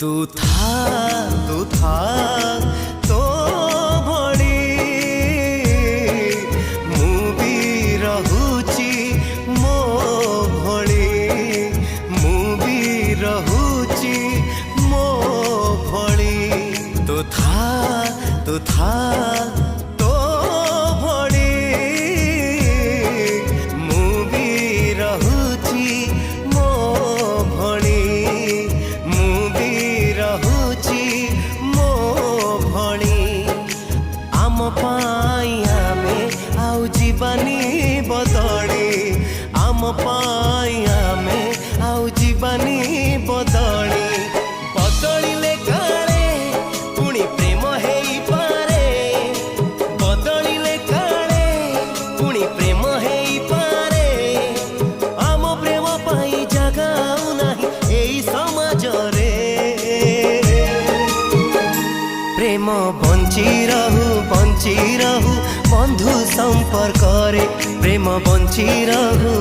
तू था तो भड़ी मु भी रहुची मो भड़ी मु भी रहुची मो भड़ी तू था तो भड़ी मु भी रहुची मो भड़ी मु भी रहुची मो भड़ी आम पाई आमे आउ जीवानी बदली आम पाई आमे आउ जीवानी बदली बदलिले काले पुणी प्रेम हेई पारे बदलिले काले पुणी प्रेम हेई पारे आम प्रेम पाई जगाऊ नाही एई समाज रे प्रेम बंची रहू बंधु संपर्क रे प्रेम बंची रहू